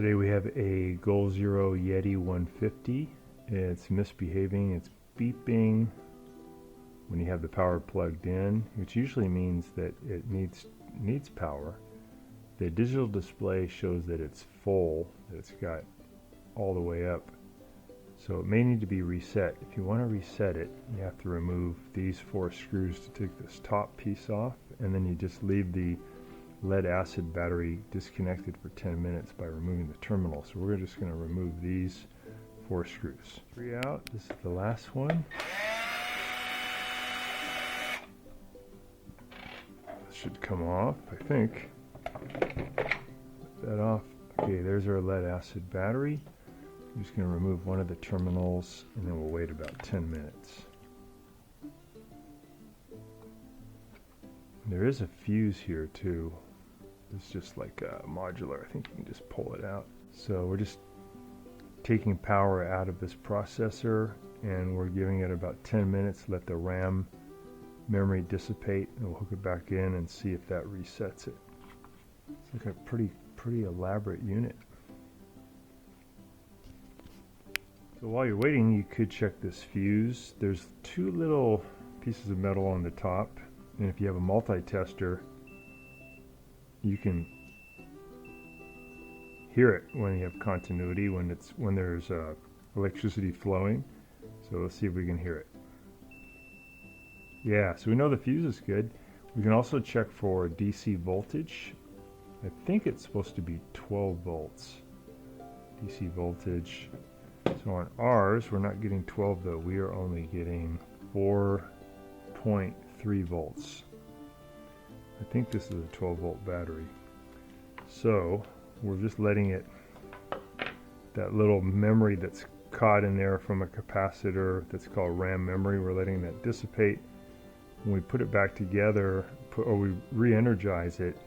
Today we have a Goal Zero Yeti 150. It's misbehaving, it's beeping when you have the power plugged in, which usually means that it needs power. The digital display shows that it's full, that it's got all the way up. So it may need to be reset. If you want to reset it, you have to remove these 4 screws to take this top piece off, and then you just leave the lead acid battery disconnected for 10 minutes by removing the terminal. So we're just going to remove these 4 screws. 3 out. This is the last one. This should come off, I think. Put that off. Okay, there's our lead acid battery. I'm just going to remove one of the terminals, and then we'll wait about 10 minutes. There is a fuse here too. It's just like a modular. I think you can just pull it out. So we're just taking power out of this processor, and we're giving it about 10 minutes to let the RAM memory dissipate, and we'll hook it back in and see if that resets it. It's like a pretty elaborate unit. So while you're waiting, you could check this fuse. There's 2 little pieces of metal on the top, and if you have a multi-tester, you can hear it when you have continuity, when there's electricity flowing. So let's see if we can hear it. Yeah, so we know the fuse is good. We can also check for DC voltage. I think it's supposed to be 12 volts DC voltage. So on ours, we're not getting 12 though. We are only getting 4.3 volts. I think this is a 12 volt battery. So we're just letting it, that little memory that's caught in there from a capacitor that's called RAM memory, we're letting that dissipate. When we put it back together, or we re-energize it,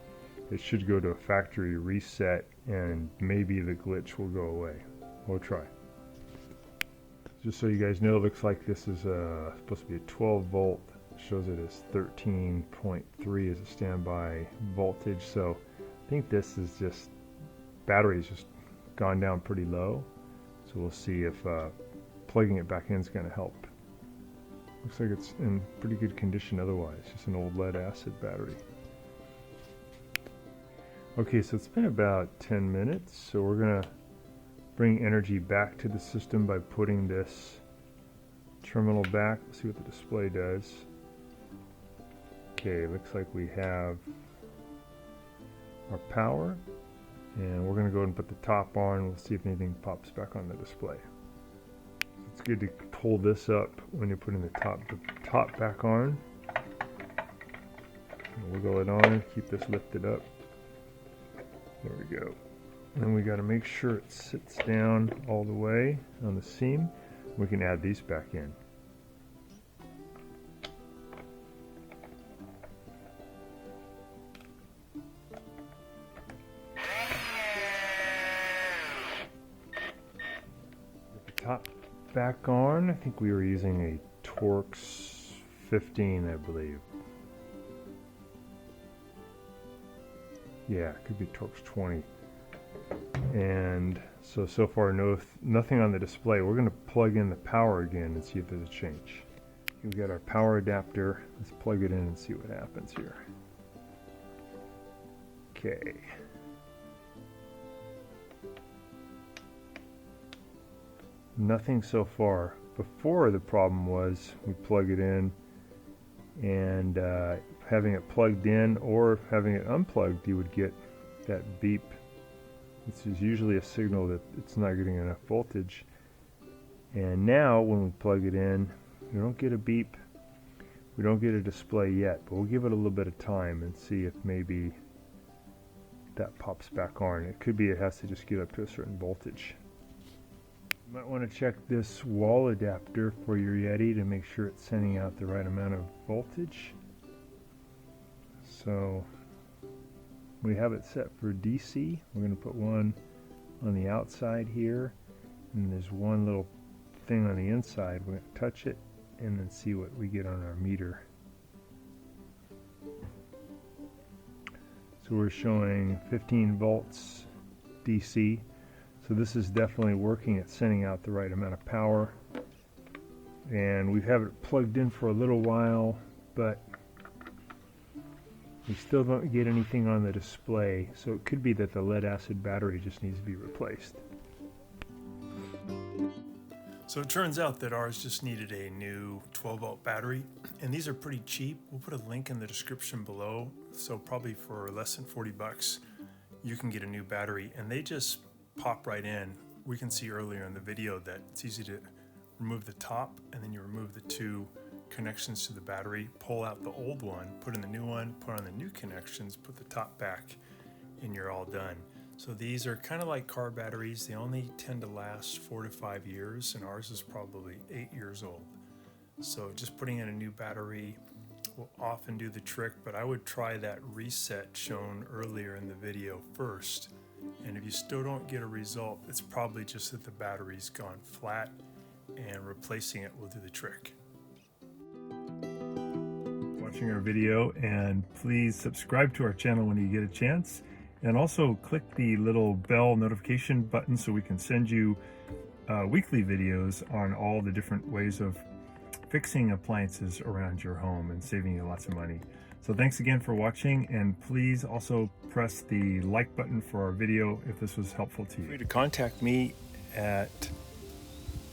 it should go to a factory reset, and maybe the glitch will go away. We'll try. Just so you guys know, it looks like this is supposed to be a 12 volt. It shows it as 13.3 as a standby voltage. So I think this is just, battery's just gone down pretty low. So we'll see if plugging it back in is going to help. Looks like it's in pretty good condition otherwise. Just an old lead acid battery. Okay, so it's been about 10 minutes. So we're going to bring energy back to the system by putting this terminal back. Let's see what the display does. Okay, looks like we have our power, and we're going to go ahead and put the top on. We'll see if anything pops back on the display. It's good to pull this up when you're putting the top back on. Wiggle it on, keep this lifted up. There we go. And we got to make sure it sits down all the way on the seam. We can add these back in. Get the top back on. I think we were using a Torx 15, I believe. Yeah, it could be Torx 20. And so far nothing on the display. We're going to plug in the power again and see if there's a change. We've got our power adapter. Let's plug it in and see what happens here. Okay. Nothing so far. Before, the problem was we plug it in, and having it plugged in or having it unplugged, you would get that beep. This is usually a signal that it's not getting enough voltage. And now when we plug it in, we don't get a beep. We don't get a display yet, but we'll give it a little bit of time and see if maybe that pops back on. It could be it has to just get up to a certain voltage. You might want to check this wall adapter for your Yeti to make sure it's sending out the right amount of voltage. So we have it set for DC. We're going to put one on the outside here, and there's one little thing on the inside. We're going to touch it and then see what we get on our meter. So we're showing 15 volts DC. So this is definitely working at sending out the right amount of power. And we have it plugged in for a little while, but we still don't get anything on the display. So it could be that the lead acid battery just needs to be replaced. So it turns out that ours just needed a new 12-volt battery, and these are pretty cheap. We'll put a link in the description below, so probably for less than 40 bucks you can get a new battery, and they just pop right in. We can see earlier in the video that it's easy to remove the top, and then you remove the two connections to the battery, pull out the old one, put in the new one, put on the new connections, put the top back, and you're all done. So these are kind of like car batteries. They only tend to last 4 to 5 years, and ours is probably 8 years old. So just putting in a new battery will often do the trick, but I would try that reset shown earlier in the video first. And if you still don't get a result, it's probably just that the battery's gone flat, and replacing it will do the trick. Watching our video, and please subscribe to our channel when you get a chance. And also click the little bell notification button so we can send you weekly videos on all the different ways of fixing appliances around your home and saving you lots of money. So thanks again for watching, and please also press the like button for our video if this was helpful to you. Feel free to contact me at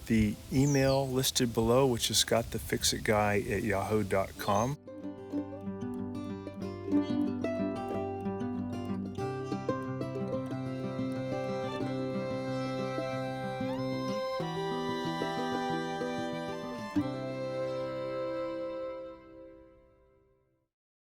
the email listed below, which is scottthefixitguy@yahoo.com.